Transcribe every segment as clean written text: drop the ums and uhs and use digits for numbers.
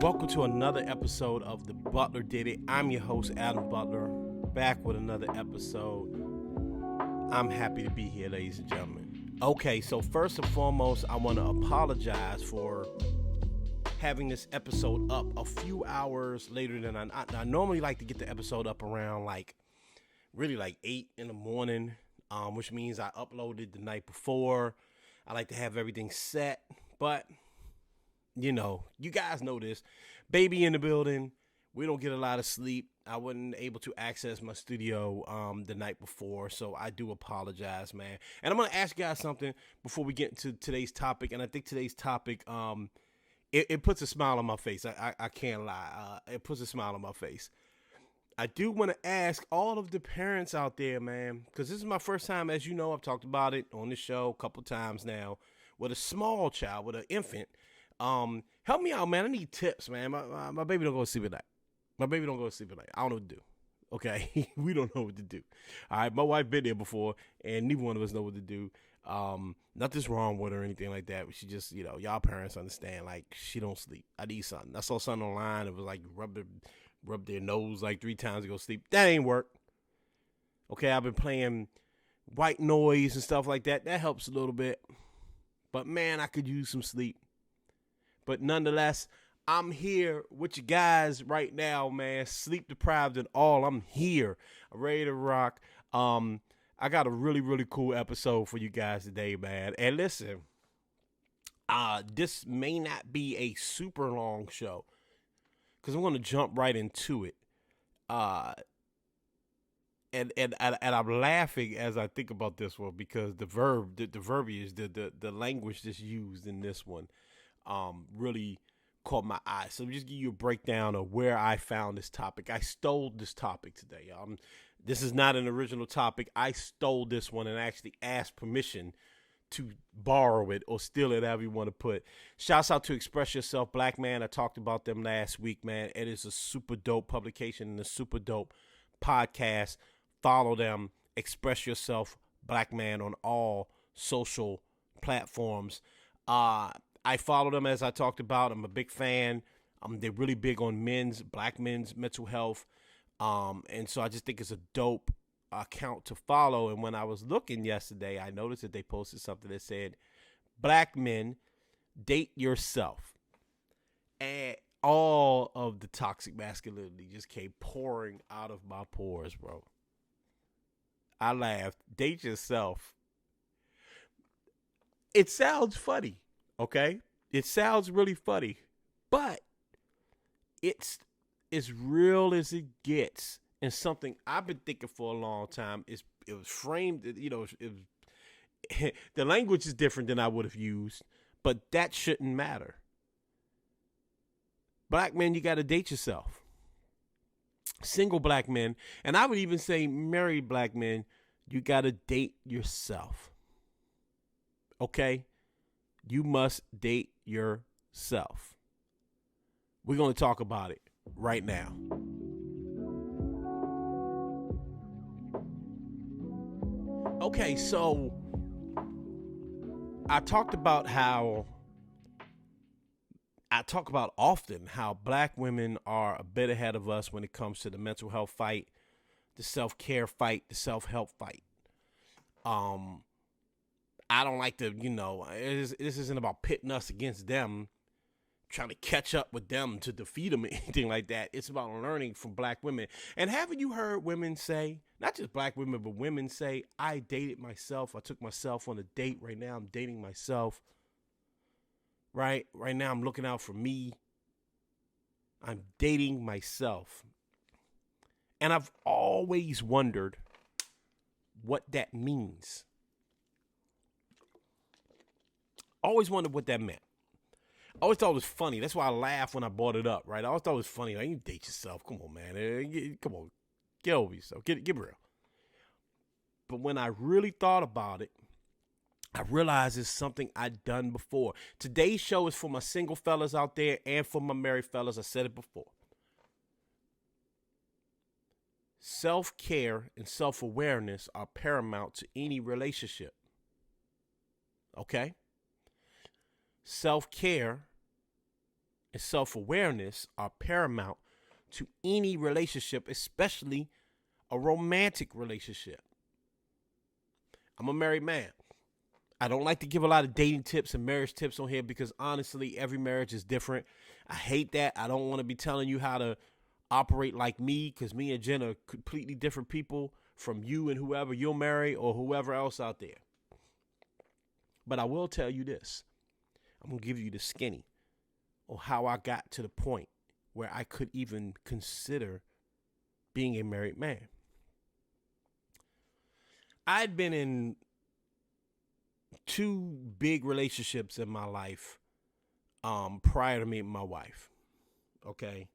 Welcome to another episode of The Butler Did It. I'm your host, Adam Butler, back with another episode. I'm happy to be here, ladies and gentlemen. Okay, so first and foremost, I want to apologize for having this episode up a few hours later than I normally like to get the episode up around like 8 in the morning, which means I uploaded the night before. I like to have everything set, but you guys know this. Baby in the building. We don't get a lot of sleep. I wasn't able to access my studio the night before, so I do apologize, man. And I'm going to ask you guys something before we get into today's topic, and I think today's topic, it puts a smile on my face. I can't lie. It puts a smile on my face. I do want to ask all of the parents out there, man, because this is my first time, as you know, I've talked about it on the show a couple times now, with a small child, with an infant. Help me out, man. I need tips, man. My baby don't go to sleep at night. My baby don't go to sleep at night. I don't know what to do. Okay, we don't know what to do. All right, my wife been there before, and neither one of us know what to do. Nothing's wrong with her or anything like that. But she just, y'all parents understand. Like, she don't sleep. I need something. I saw something online. It was like rub their nose like 3 times to go sleep. That ain't work. Okay, I've been playing white noise and stuff like that. That helps a little bit. But man, I could use some sleep. But nonetheless, I'm here with you guys right now, man. Sleep deprived and all. I'm here. I'm ready to rock. I got a really, really cool episode for you guys today, man. And listen, this may not be a super long show because I'm going to jump right into it. And I'm laughing as I think about this one because the verbiage, the language that's used in this one, really caught my eye. So let me just give you a breakdown of where I found this topic. I stole this topic today. This is not an original topic. I stole this one and actually asked permission to borrow it or steal it, however you want to put. Shouts out to Express Yourself Black Man. I talked about them last week, man. It is a super dope publication and a super dope podcast. Follow them, Express Yourself Black Man, on all social platforms. I follow them, as I talked about. I'm a big fan. They're really big on black men's mental health. And so I just think it's a dope account to follow. And when I was looking yesterday, I noticed that they posted something that said, "Black men, date yourself." And all of the toxic masculinity just came pouring out of my pores, bro. I laughed. Date yourself. It sounds funny. Okay, it sounds really funny, but it's as real as it gets, and something I've been thinking for a long time. It was framed, the language is different than I would have used, but that shouldn't matter. Black men, you got to date yourself. Single black men, and I would even say married black men, you got to date yourself. Okay? You must date yourself. We're going to talk about it right now. Okay, so I talk about often how black women are a bit ahead of us when it comes to the mental health fight, the self-care fight, the self-help fight. I don't like to, this isn't about pitting us against them, trying to catch up with them to defeat them or anything like that. It's about learning from black women. And haven't you heard women say, not just black women, but women say, I dated myself. I took myself on a date. Right now I'm dating myself. Right now I'm looking out for me. I'm dating myself. And I've always wondered what that means. Always wondered what that meant. I always thought it was funny. That's why I laughed when I brought it up, right? I always thought it was funny. Like, you date yourself. Come on, man. Come on. Get over yourself. Get real. But when I really thought about it, I realized it's something I'd done before. Today's show is for my single fellas out there and for my married fellas. I said it before. Self-care and self-awareness are paramount to any relationship. Okay? Self-care and self-awareness are paramount to any relationship, especially a romantic relationship. I'm a married man. I don't like to give a lot of dating tips and marriage tips on here because honestly, every marriage is different. I hate that. I don't want to be telling you how to operate like me because me and Jen are completely different people from you and whoever you'll marry or whoever else out there. But I will tell you this. I'm going to give you the skinny on how I got to the point where I could even consider being a married man. I'd been in 2 big relationships in my life prior to meeting my wife. Okay.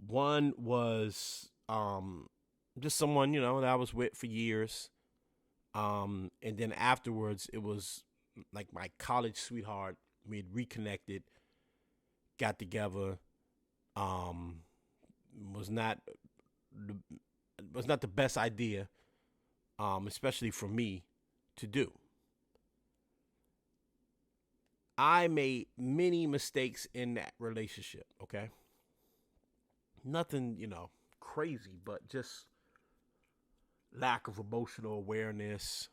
One was just someone, that I was with for years. And then afterwards, it was like my college sweetheart. We had reconnected, got together. Was not the best idea, especially for me to do. I made many mistakes in that relationship, okay? Nothing, crazy, but just lack of emotional awareness.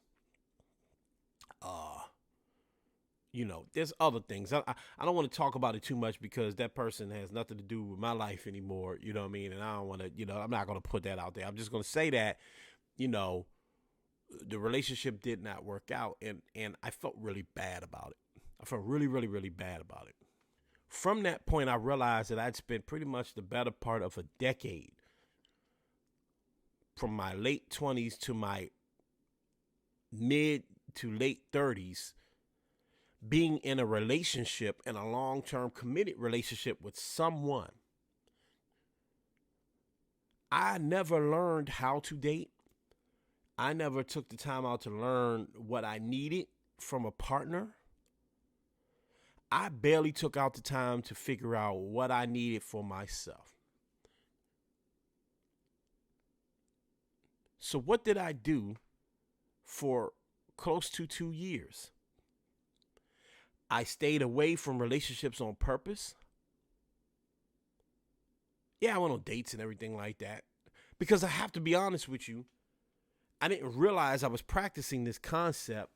There's other things. I don't want to talk about it too much because that person has nothing to do with my life anymore, you know what I mean? And I don't want to, I'm not going to put that out there. I'm just going to say that, the relationship did not work out, and I felt really bad about it. I felt really, really, really bad about it. From that point, I realized that I'd spent pretty much the better part of a decade from my late 20s to my mid to late 30s being in a relationship, in a long-term committed relationship with someone. I never learned how to date. I never took the time out to learn what I needed from a partner. I barely took out the time to figure out what I needed for myself. So what did I do for close to 2 years? I stayed away from relationships on purpose. Yeah, I went on dates and everything like that. Because I have to be honest with you, I didn't realize I was practicing this concept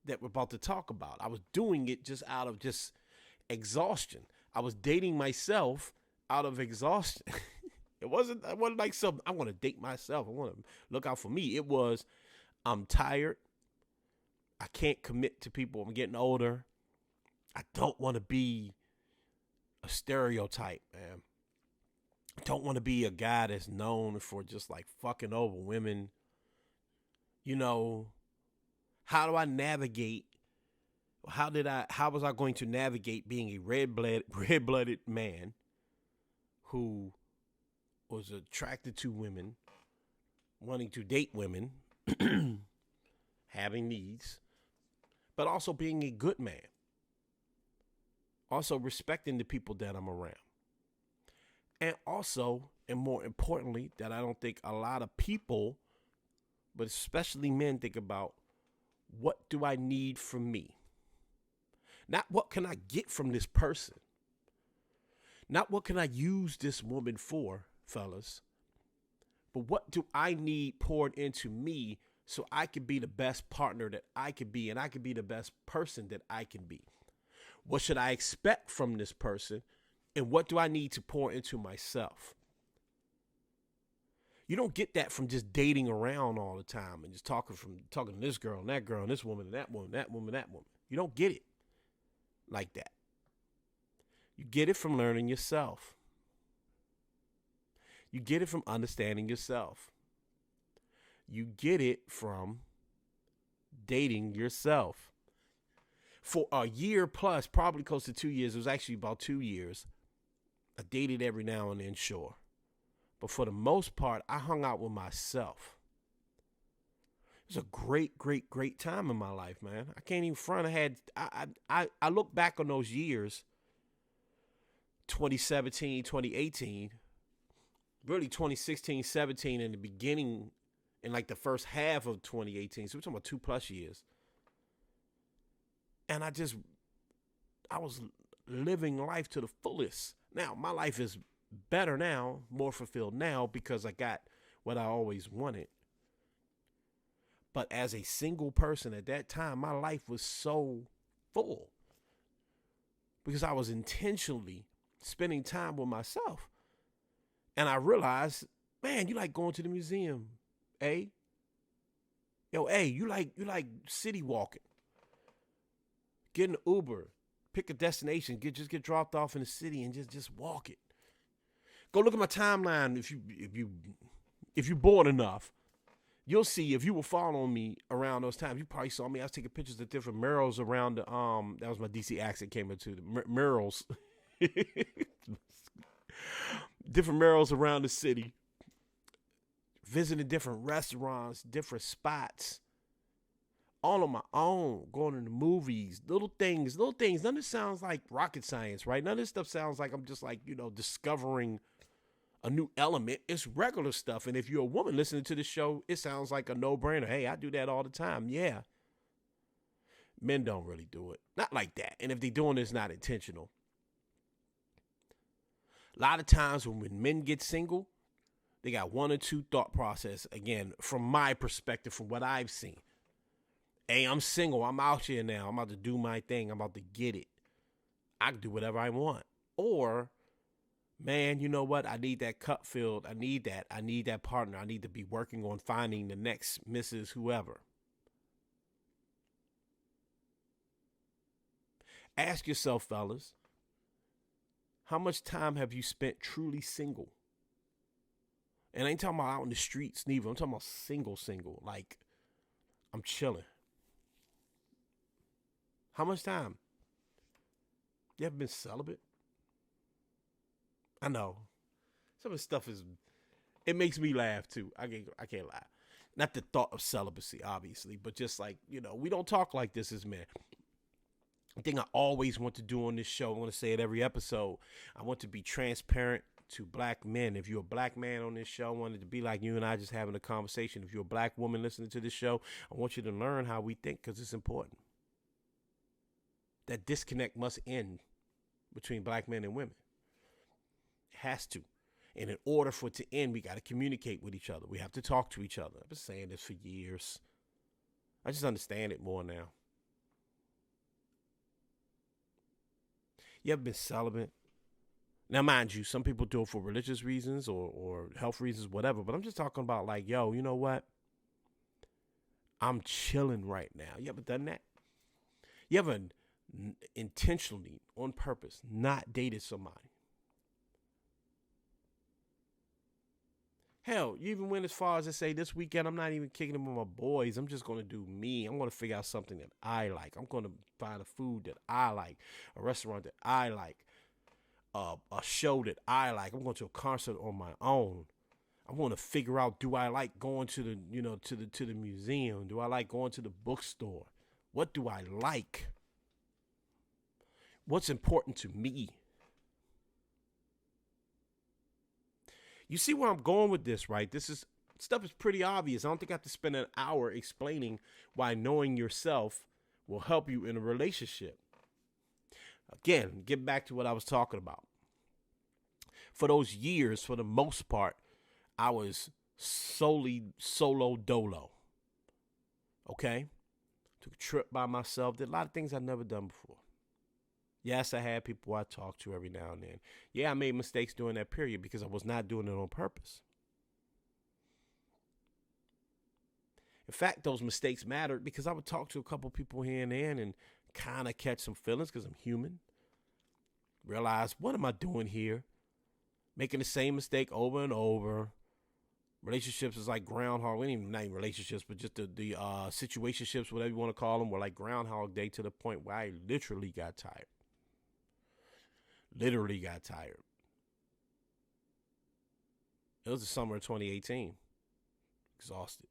that we're about to talk about. I was doing it just out of just exhaustion. I was dating myself out of exhaustion. It wasn't like something, I want to date myself. I want to look out for me. It was, I'm tired. I can't commit to people. I'm getting older. I don't want to be a stereotype, man. I don't want to be a guy that's known for just like fucking over women. How do I navigate? How was I going to navigate being a red-blooded man who was attracted to women, wanting to date women, having needs, but also being a good man, also respecting the people that I'm around, and also, and more importantly, that I don't think a lot of people, but especially men, think about, what do I need from me? Not what can I get from this person. Not what can I use this woman for, fellas. But what do I need poured into me so I can be the best partner that I can be, and I can be the best person that I can be? What should I expect from this person? And what do I need to pour into myself? You don't get that from just dating around all the time and just talking to this girl and that girl and this woman and that woman, that woman, that woman. You don't get it like that. You get it from learning yourself. You get it from understanding yourself. You get it from dating yourself. For a year plus, probably close to 2 years, it was actually about 2 years, I dated every now and then, sure. But for the most part, I hung out with myself. It was a great, great, great time in my life, man. I can't even front. I look back on those years, 2017, 2018, really 2016, 17, in the beginning, in like the first half of 2018. So we're talking about 2+ years. And I was living life to the fullest. Now, my life is better now, more fulfilled now because I got what I always wanted. But as a single person at that time, my life was so full because I was intentionally spending time with myself. And I realized, man, you like going to the museum, eh? Yo, hey, you like city walking, getting an Uber, pick a destination, just get dropped off in the city and just walk it. Go look at my timeline if you're bored enough. You'll see if you were following me around those times. You probably saw me. I was taking pictures of different murals around the that was my DC accent came into the murals. Different murals around the city. Visiting different restaurants, different spots. All on my own, going to the movies, little things. None of this sounds like rocket science, right? None of this stuff sounds like I'm just like, discovering a new element. It's regular stuff. And if you're a woman listening to the show, it sounds like a no-brainer. Hey, I do that all the time. Yeah. Men don't really do it. Not like that. And if they're doing it, it's not intentional. A lot of times when men get single, they got one or two thought process. Again, from my perspective, from what I've seen. Hey, I'm single. I'm out here now. I'm about to do my thing. I'm about to get it. I can do whatever I want. Or, man, you know what? I need that cup filled. I need that. I need that partner. I need to be working on finding the next Mrs. Whoever. Ask yourself, fellas, how much time have you spent truly single? And I ain't talking about out in the streets, neither. I'm talking about single. Like, I'm chilling. How much time? You ever been celibate? I know. Some of the stuff it makes me laugh too. I can't lie. Not the thought of celibacy, obviously, but just like, we don't talk like this as men. The thing I always want to do on this show, I want to say it every episode, I want to be transparent to black men. If you're a black man on this show, I want it to be like you and I just having a conversation. If you're a black woman listening to this show, I want you to learn how we think because it's important. That disconnect must end between black men and women. It has to. And in order for it to end, we got to communicate with each other. We have to talk to each other. I've been saying this for years. I just understand it more now. You ever been celibate? Now, mind you, some people do it for religious reasons or health reasons, whatever. But I'm just talking about like, yo, you know what? I'm chilling right now. You ever done that? You ever intentionally, on purpose, not dated somebody? Hell, you even went as far as to say this weekend, I'm not even kicking it with my boys. I'm just going to do me. I'm going to figure out something that I like. I'm going to find a food that I like, a restaurant that I like, a show that I like. I'm going to a concert on my own. I want to figure out, do I like going to the, to the museum? Do I like going to the bookstore? What do I like? What's important to me? You see where I'm going with this, right? Stuff is pretty obvious. I don't think I have to spend an hour explaining why knowing yourself will help you in a relationship. Again, get back to what I was talking about. For those years, for the most part, I was solely solo dolo. Okay? Took a trip by myself. Did a lot of things I'd never done before. Yes, I had people I talked to every now and then. Yeah, I made mistakes during that period because I was not doing it on purpose. In fact, those mistakes mattered because I would talk to a couple people here and there and kind of catch some feelings because I'm human. Realize, what am I doing here? Making the same mistake over and over. Relationships is like groundhog. Not even relationships, but just the situationships, whatever you want to call them, were like Groundhog Day to the point where I literally got tired. It was the summer of 2018. Exhausted.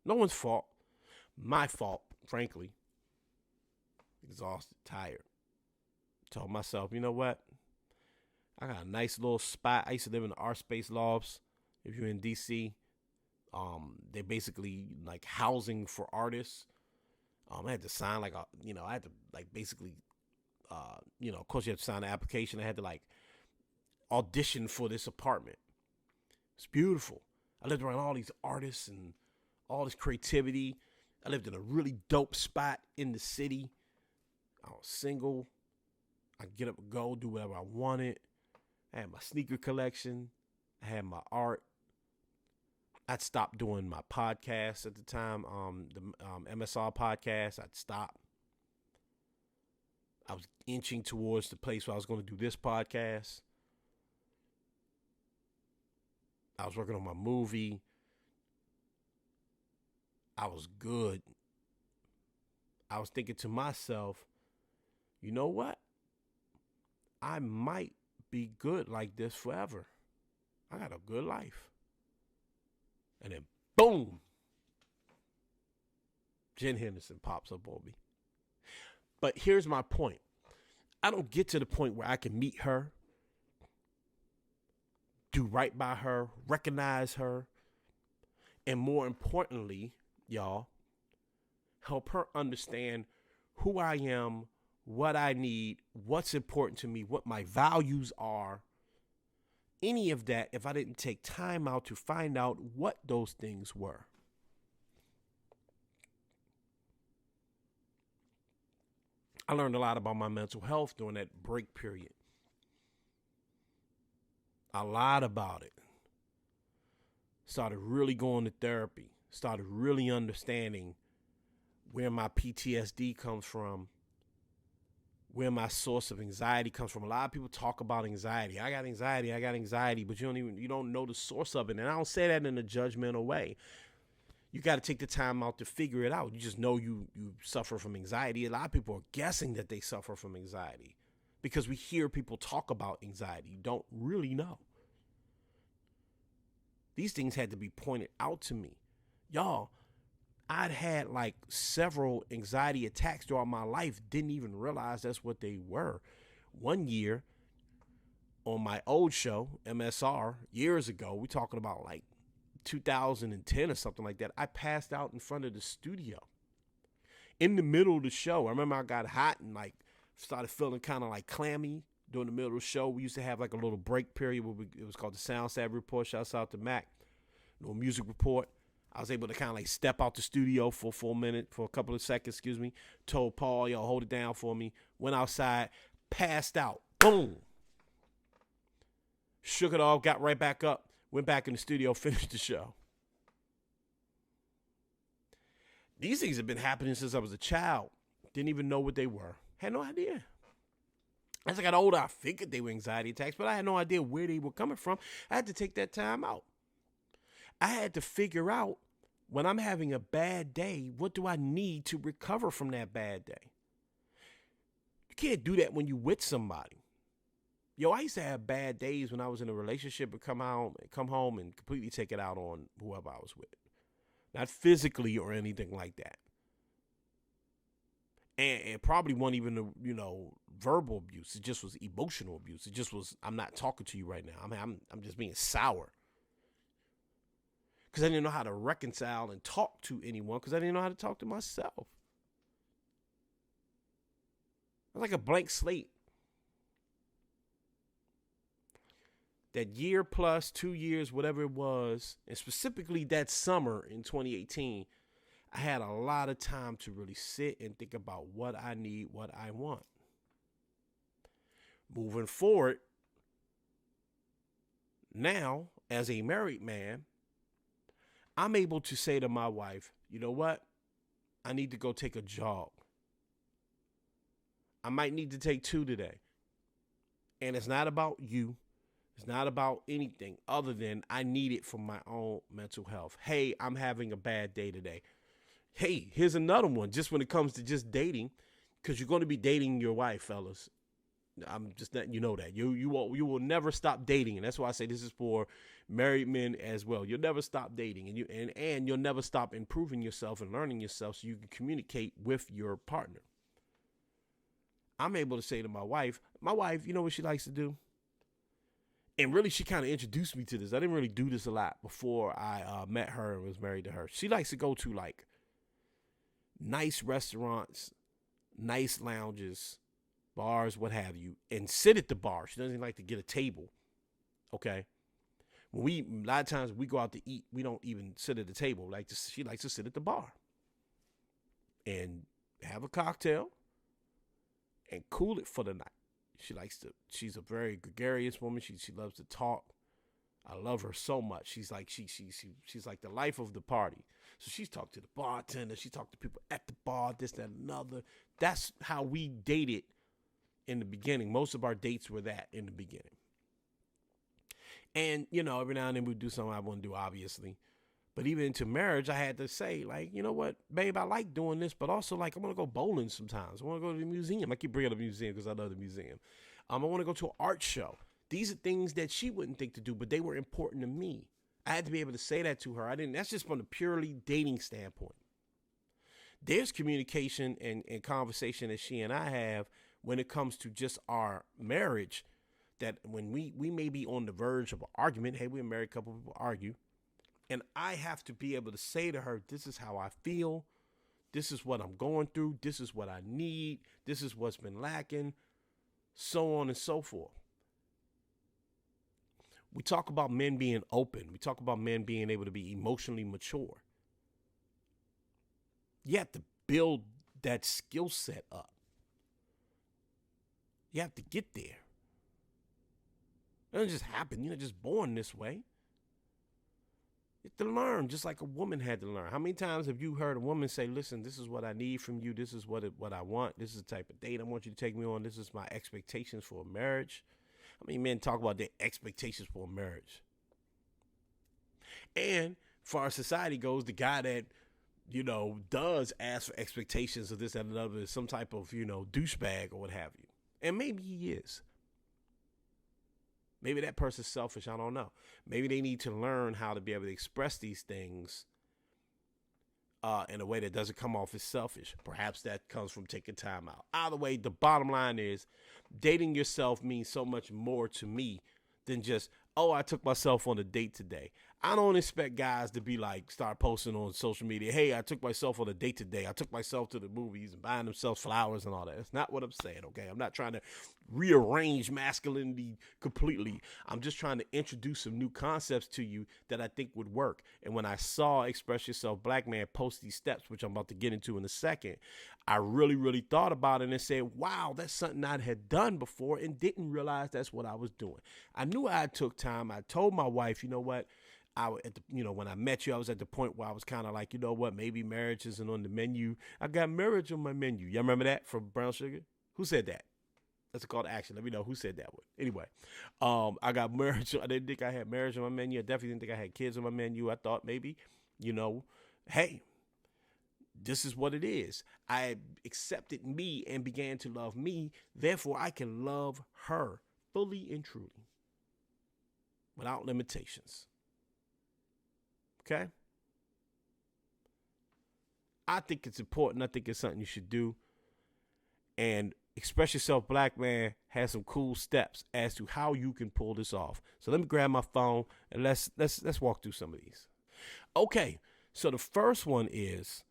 No one's fault. My fault, frankly. Exhausted, tired. Told myself, you know what? I got a nice little spot. I used to live in the Art Space Lofts. If you're in DC, they're basically like housing for artists. I had to sign basically of course you have to sign an application. I had to like audition for this apartment. It's beautiful. I lived around all these artists and all this creativity. I lived in a really dope spot in the city. I was single. I could get up and go, do whatever I wanted. I had my sneaker collection. I had my art. I'd stopped doing my podcast at the time, the MSR podcast. I'd stopped. I was inching towards the place where I was going to do this podcast. I was working on my movie. I was good. I was thinking to myself, you know what? I might be good like this forever. I got a good life. And then, boom, Jen Henderson pops up on me. But here's my point. I don't get to the point where I can meet her, do right by her, recognize her, and more importantly, y'all, help her understand who I am, what I need, what's important to me, what my values are. Any of that if I didn't take time out to find out what those things were. I learned a lot about my mental health during that break period. A lot about it. Started really going to therapy. Started really understanding where my PTSD comes from, where my source of anxiety comes from. A lot of people talk about anxiety. I got anxiety, but you don't know the source of it. And I don't say that in a judgmental way. You got to take the time out to figure it out. You just know you suffer from anxiety. A lot of people are guessing that they suffer from anxiety because we hear people talk about anxiety. You don't really know. These things had to be pointed out to me. Y'all, I'd had like several anxiety attacks throughout my life, didn't even realize that's what they were. One year on my old show, MSR, years ago, we're talking about like 2010 or something like that, I passed out in front of the studio in the middle of the show. I remember I got hot and like started feeling kind of like clammy during the middle of the show. We used to have like a little break period where it was called the Sound Savvy Report. Shouts out to Mac. Little music report. I was able to kind of like step out the studio for a couple of seconds, told Paul, yo, hold it down for me. Went outside, passed out. Boom. Shook it off, got right back up, went back in the studio, finished the show. These things have been happening since I was a child. Didn't even know what they were. Had no idea. As I got older, I figured they were anxiety attacks, but I had no idea where they were coming from. I had to take that time out. I had to figure out when I'm having a bad day, what do I need to recover from that bad day? You can't do that when you're with somebody. Yo, I used to have bad days when I was in a relationship and come home and completely take it out on whoever I was with. Not physically or anything like that. And it probably wasn't even, verbal abuse. It just was emotional abuse. It just was, I'm not talking to you right now. I'm just being sour. Because I didn't know how to reconcile and talk to anyone because I didn't know how to talk to myself. I was like a blank slate. That year plus 2 years, whatever it was, and specifically that summer in 2018, I had a lot of time to really sit and think about what I need, what I want. Moving forward, now, as a married man, I'm able to say to my wife, you know what? I need to go take a jog. I might need to take 2 today. And it's not about you. It's not about anything other than I need it for my own mental health. Hey, I'm having a bad day today. Hey, here's another one just when it comes to just dating, because you're going to be dating your wife, fellas. I'm just letting you know that. You will never stop dating. And that's why I say this is for married men as well. You'll never stop dating and you'll never stop improving yourself and learning yourself so you can communicate with your partner. I'm able to say to my wife, you know what she likes to do? And really, she kind of introduced me to this. I didn't really do this a lot before I met her and was married to her. She likes to go to like nice restaurants, nice lounges, bars, what have you, and sit at the bar. She doesn't like to get a table. Okay. A lot of times we go out to eat, we don't even sit at the table. She likes to sit at the bar and have a cocktail and cool it for the night. She's a very gregarious woman. She loves to talk. I love her so much. She's like the life of the party. So she's talked to the bartender. She talked to people at the bar, this, that, and another. That's how we dated in the beginning. Most of our dates were that in the beginning. And, every now and then we do something I want to do, obviously. But even into marriage, I had to say, like, you know what, babe, I like doing this, but also, like, I want to go bowling sometimes. I want to go to the museum. I keep bringing up the museum because I love the museum. I want to go to an art show. These are things that she wouldn't think to do, but they were important to me. I had to be able to say that to her. That's just from the purely dating standpoint. There's communication and conversation that she and I have when it comes to just our marriage, that when we may be on the verge of an argument, hey, we're a married couple, people argue, and I have to be able to say to her, this is how I feel, this is what I'm going through, this is what I need, this is what's been lacking, so on and so forth. We talk about men being open. We talk about men being able to be emotionally mature. You have to build that skill set up. You have to get there. It doesn't just happen. You're not just born this way. You have to learn, just like a woman had to learn. How many times have you heard a woman say, listen, this is what I need from you. This is what I want. This is the type of date I want you to take me on. This is my expectations for a marriage. How many men talk about their expectations for a marriage? And far as society goes, the guy that, does ask for expectations of this and another is some type of, douchebag or what have you. And maybe he is. Maybe that person's selfish. I don't know. Maybe they need to learn how to be able to express these things in a way that doesn't come off as selfish. Perhaps that comes from taking time out. Either way, the bottom line is dating yourself means so much more to me than just, oh, I took myself on a date today. I don't expect guys to be like, start posting on social media, hey, I took myself on a date today. I took myself to the movies and buying themselves flowers and all that. That's not what I'm saying, okay? I'm not trying to rearrange masculinity completely. I'm just trying to introduce some new concepts to you that I think would work. And when I saw Express Yourself Black Man post these steps, which I'm about to get into in a second, I really, really thought about it and said, wow, that's something I had done before and didn't realize that's what I was doing. I knew I took time. I told my wife, you know what? When I met you, I was at the point where I was kind of like, you know what, maybe marriage isn't on the menu. I got marriage on my menu. Y'all remember that from Brown Sugar? Who said that? That's a call to action. Let me know who said that one. Anyway, I got marriage. I didn't think I had marriage on my menu. I definitely didn't think I had kids on my menu. I thought maybe, hey, this is what it is. I accepted me and began to love me. Therefore, I can love her fully and truly without limitations. Okay? I think it's important. I think it's something you should do. And Express Yourself Black Man has some cool steps as to how you can pull this off. So let me grab my phone and let's walk through some of these. Okay, so the first one is,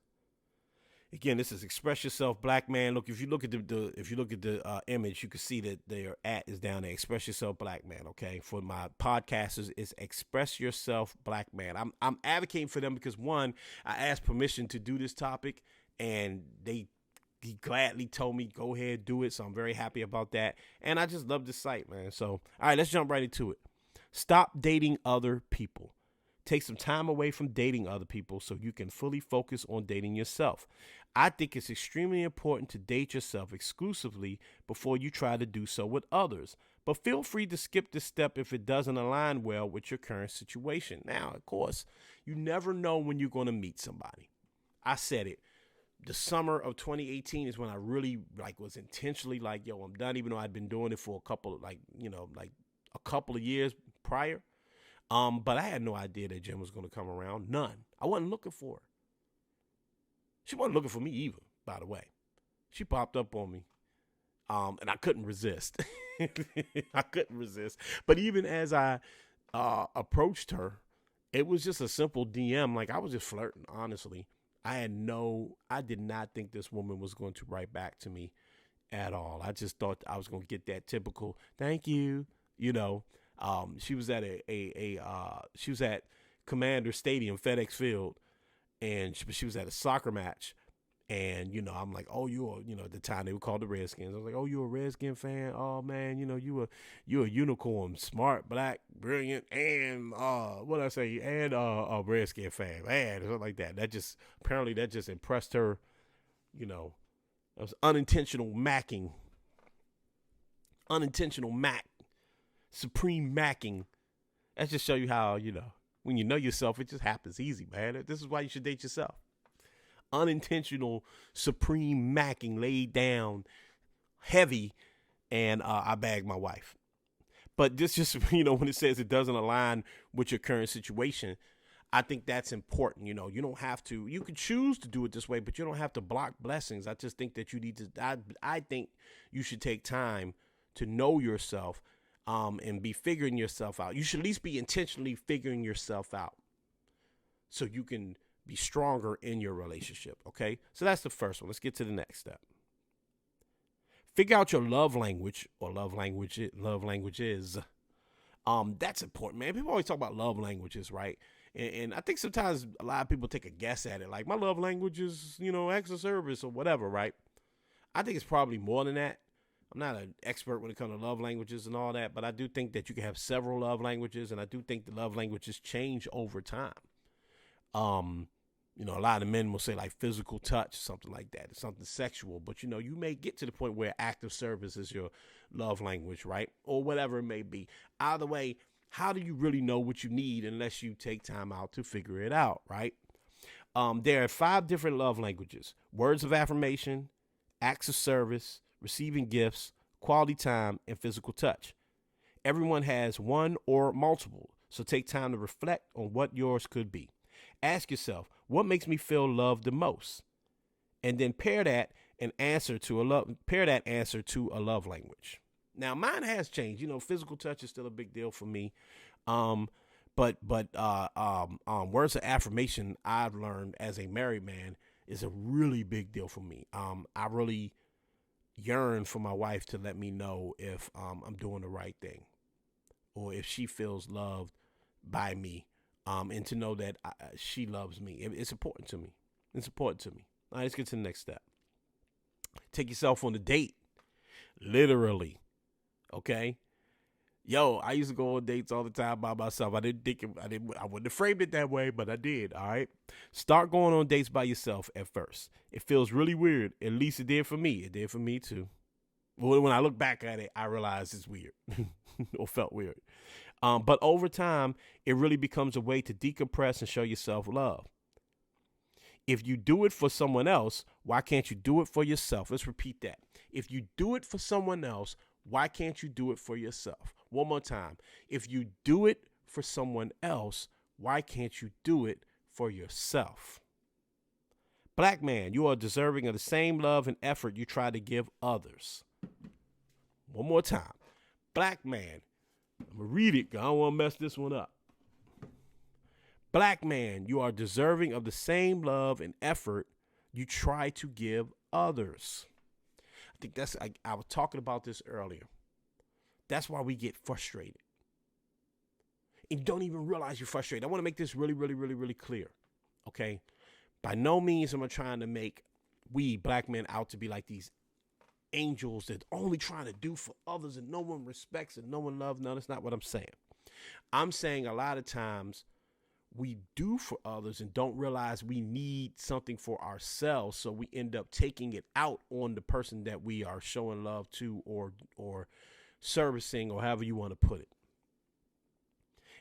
again, this is Express Yourself Black Man. Look, if you look at the image, you can see that their @ is down there. Express Yourself Black Man. Okay, for my podcasters, it's Express Yourself Black Man. I'm advocating for them because, one, I asked permission to do this topic, and he gladly told me go ahead, do it. So I'm very happy about that, and I just love this site, man. So all right, let's jump right into it. Stop dating other people. Take some time away from dating other people so you can fully focus on dating yourself. I think it's extremely important to date yourself exclusively before you try to do so with others. But feel free to skip this step if it doesn't align well with your current situation. Now, of course, you never know when you're going to meet somebody. I said it. The summer of 2018 is when I really was intentionally like, yo, I'm done, even though I'd been doing it for a couple of years prior. But I had no idea that Jen was going to come around. None. I wasn't looking for her. She wasn't looking for me either, by the way. She popped up on me. And I couldn't resist. I couldn't resist. But even as I approached her, it was just a simple DM. Like, I was just flirting, honestly. I did not think this woman was going to write back to me at all. I just thought I was gonna get that typical thank you. You know, she was at she was at Commander Stadium, FedEx Field, and she was at a soccer match. And I'm like, oh, at the time they were called the Redskins. I was like, oh, you a Redskin fan? Oh man, you a unicorn, smart, black, brilliant, and what I say, and a Redskin fan, man, or something like that. That just impressed her. That was unintentional macking, unintentional mac, supreme macking. That just show you how when you know yourself, it just happens easy, man. This is why you should date yourself. Unintentional supreme macking laid down heavy, and I bagged my wife. But this just when it says it doesn't align with your current situation, I think that's important. You don't have to. You can choose to do it this way, but you don't have to block blessings. I just think that you need to. I think you should take time to know yourself, and be figuring yourself out. You should at least be intentionally figuring yourself out, so you can be stronger in your relationship. Okay, so that's the first one. Let's get to the next step. Figure out your love language or love languages. That's important, man. People always talk about love languages, right? And I think sometimes a lot of people take a guess at it, like my love language is, acts of service or whatever, right? I think it's probably more than that. I'm not an expert when it comes to love languages and all that, but I do think that you can have several love languages, and I do think the love languages change over time. A lot of men will say like physical touch, something like that, something sexual, but you may get to the point where active service is your love language, right? Or whatever it may be. Either way, how do you really know what you need unless you take time out to figure it out, right? There are 5 different love languages: words of affirmation, acts of service, receiving gifts, quality time, and physical touch. Everyone has one or multiple, so take time to reflect on what yours could be. Ask yourself, what makes me feel loved the most? And then pair that answer to a love language. Now, mine has changed. Physical touch is still a big deal for me. But words of affirmation, I've learned as a married man, is a really big deal for me. I really yearn for my wife to let me know if I'm doing the right thing, or if she feels loved by me. And to know that she loves me. It's important to me. It's important to me. All right, let's get to the next step. Take yourself on a date. Literally. Okay? Yo, I used to go on dates all the time by myself. I wouldn't have framed it that way, but I did. All right? Start going on dates by yourself at first. It feels really weird. At least it did for me. It did for me too. Well, when I look back at it, I realized it's weird. Or felt weird. But over time, it really becomes a way to decompress and show yourself love. If you do it for someone else, why can't you do it for yourself? Let's repeat that. If you do it for someone else, why can't you do it for yourself? One more time. If you do it for someone else, why can't you do it for yourself? Black man, you are deserving of the same love and effort you try to give others. One more time. Black man, I'm going to read it because I don't want to mess this one up. Black man, you are deserving of the same love and effort you try to give others. I think I was talking about this earlier. That's why we get frustrated. And you don't even realize you're frustrated. I want to make this really, really, really, really clear. Okay? By no means am I trying to make we black men out to be like these angels that only trying to do for others and no one respects and no one loves. No, that's not what I'm saying. I'm saying a lot of times we do for others and don't realize we need something for ourselves, so we end up taking it out on the person that we are showing love to or servicing, or however you want to put it.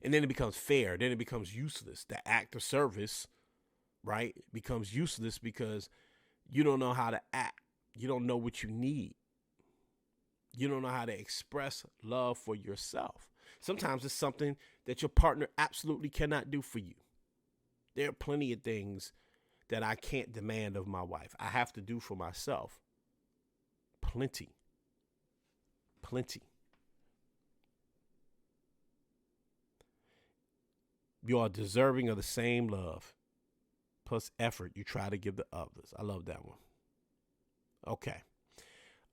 And then it becomes fair. Then it becomes useless. The act of service, right, becomes useless because you don't know how to act. You don't know what you need. You don't know how to express love for yourself. Sometimes it's something that your partner absolutely cannot do for you. There are plenty of things that I can't demand of my wife. I have to do for myself. Plenty. You are deserving of the same love plus effort you try to give to others. I love that one. Okay.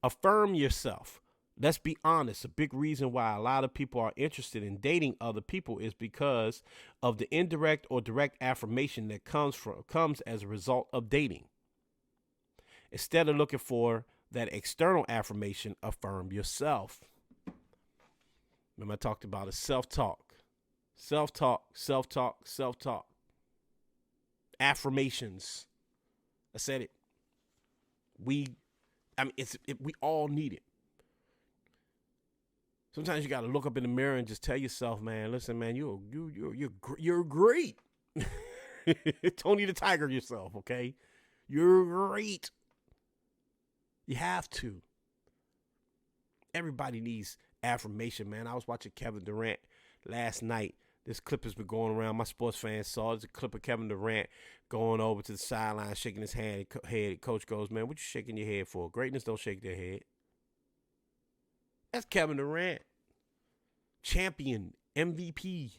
Affirm yourself. Let's be honest. A big reason why a lot of people are interested in dating other people is because of the indirect or direct affirmation that comes as a result of dating. Instead of looking for that external affirmation, affirm yourself. Remember I talked about a self-talk. Self-talk, self-talk, self-talk. Affirmations. I said it. We all need it. Sometimes you got to look up in the mirror and just tell yourself, man, listen, man, you're great. Tony the Tiger yourself, okay? You're great. You have to. Everybody needs affirmation, man. I was watching Kevin Durant last night. This clip has been going around. My sports fans saw it. It's a clip of Kevin Durant going over to the sideline, shaking his head. Coach goes, man, what you shaking your head for? Greatness don't shake their head. That's Kevin Durant. Champion, MVP.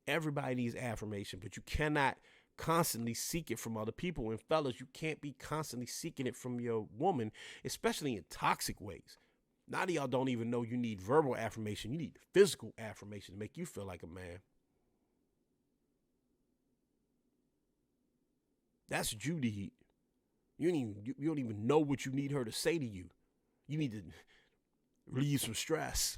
Everybody needs affirmation, but you cannot constantly seek it from other people. And fellas, you can't be constantly seeking it from your woman, especially in toxic ways. A lot of y'all don't even know you need verbal affirmation. You need physical affirmation to make you feel like a man. That's what you need. You don't even know what you need her to say to you. You need to relieve some stress.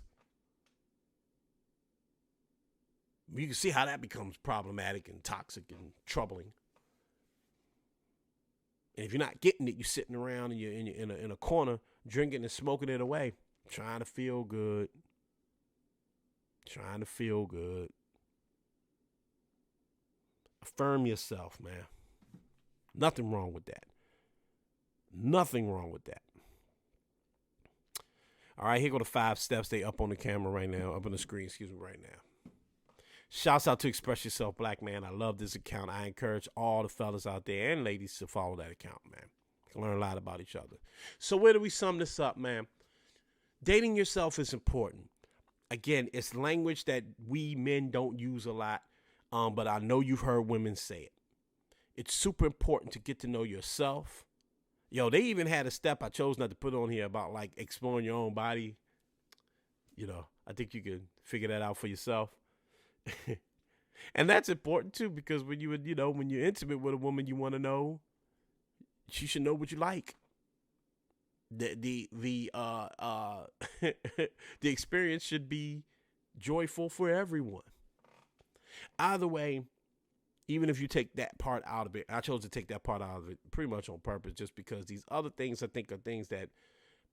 You can see how that becomes problematic and toxic and troubling. And if you're not getting it, you're sitting around and you're in a corner drinking and smoking it away, trying to feel good. Trying to feel good. Affirm yourself, man. Nothing wrong with that. Nothing wrong with that. All right, here go the 5 steps. They up on the camera right now, up on the screen, right now. Shouts out to Express Yourself Black Man. I love this account. I encourage all the fellas out there and ladies to follow that account, man. You can learn a lot about each other. So where do we sum this up, man? Dating yourself is important. Again, it's language that we men don't use a lot, but I know you've heard women say it. It's super important to get to know yourself. Yo, they even had a step I chose not to put on here about like exploring your own body. You know, I think you can figure that out for yourself. And that's important too, because when you're intimate with a woman, you want to know, she should know what you like. The experience should be joyful for everyone. Either way, even if you take that part out of it, I chose to take that part out of it pretty much on purpose, just because these other things I think are things that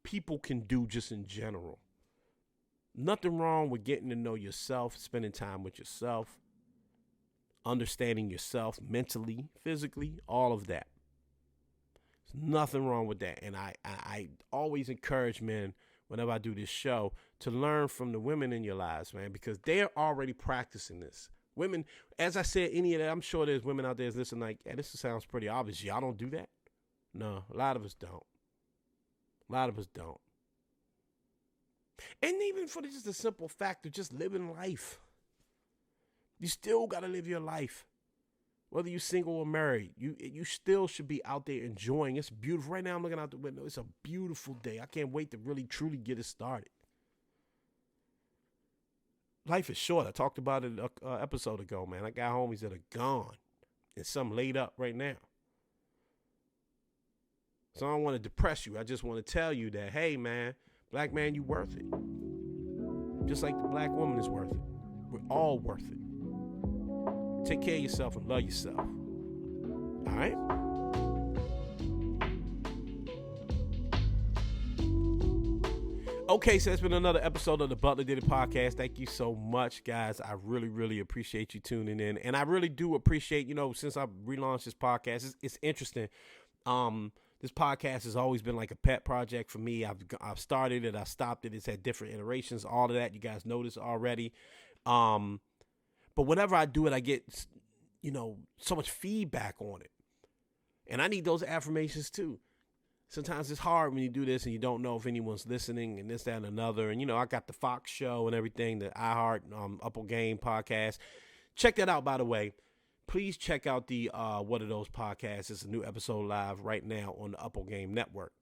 people can do just in general. Nothing wrong with getting to know yourself, spending time with yourself, understanding yourself mentally, physically, all of that. There's nothing wrong with that. And I always encourage men, whenever I do this show, to learn from the women in your lives, man, because they're already practicing this. Women, as I said, any of that, I'm sure there's women out there listening like, yeah, this sounds pretty obvious. Y'all don't do that? No, a lot of us don't. A lot of us don't. And even for just the simple fact of just living life. You still got to live your life. Whether you're single or married, you still should be out there enjoying. It's beautiful. Right now I'm looking out the window. It's a beautiful day. I can't wait to really, truly get it started. Life is short. I talked about it an episode ago, man. I got homies that are gone and some laid up right now. So I don't want to depress you. I just want to tell you that, hey, man, black man, you worth it. Just like the black woman is worth it. We're all worth it. Take care of yourself and love yourself. All right? Okay, so that's been another episode of the Butler Did It podcast. Thank you so much, guys. I really, really appreciate you tuning in. And I really do appreciate, since I relaunched this podcast, it's interesting. This podcast has always been like a pet project for me. I've started it, I stopped it. It's had different iterations, all of that. You guys know this already. But whenever I do it, I get, so much feedback on it. And I need those affirmations too. Sometimes it's hard when you do this and you don't know if anyone's listening and this, that, and another. And, I got the Fox show and everything, the iHeart Upper Game podcast. Check that out, by the way. Please check out the What Are Those podcasts. It's a new episode live right now on the Upper Game Network.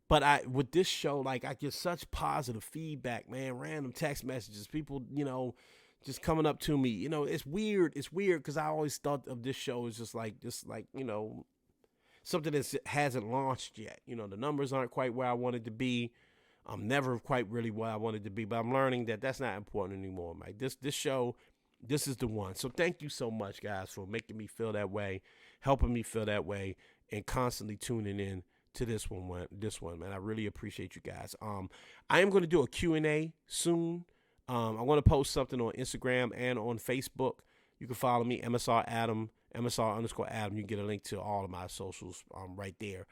But with this show, like I get such positive feedback, man. Random text messages, people, just coming up to me. It's weird. It's weird because I always thought of this show as just like something that hasn't launched yet. The numbers aren't quite where I wanted to be. I'm never quite really where I wanted to be, but I'm learning that that's not important anymore. Like this show, this is the one. So thank you so much, guys, for making me feel that way, helping me feel that way, and constantly tuning in to this one, man. I really appreciate you guys. I am going to do a Q&A soon. I'm going to post something on Instagram and on Facebook. You can follow me, MSR Adam, MSR_Adam. You can get a link to all of my socials right there.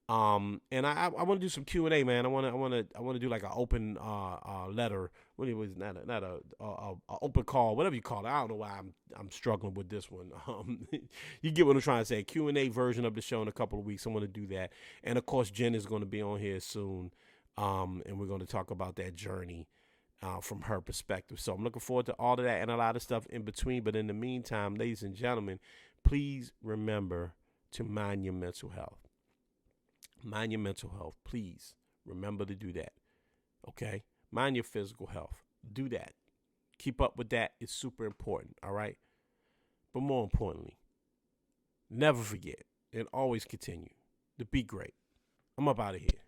And I want to do some Q&A, man. I want to do like an open letter. What it was, not a open call, whatever you call it. I don't know why I'm struggling with this one. You get what I'm trying to say. Q&A version of the show in a couple of weeks. I want to do that, and of course Jen is going to be on here soon, and we're going to talk about that journey from her perspective. So I'm looking forward to all of that and a lot of stuff in between. But in the meantime, ladies and gentlemen, please remember to mind your mental health. Mind your mental health. Please remember to do that. Okay? Mind your physical health. Do that. Keep up with that. It's super important. All right? But more importantly, never forget and always continue to be great. I'm up out of here.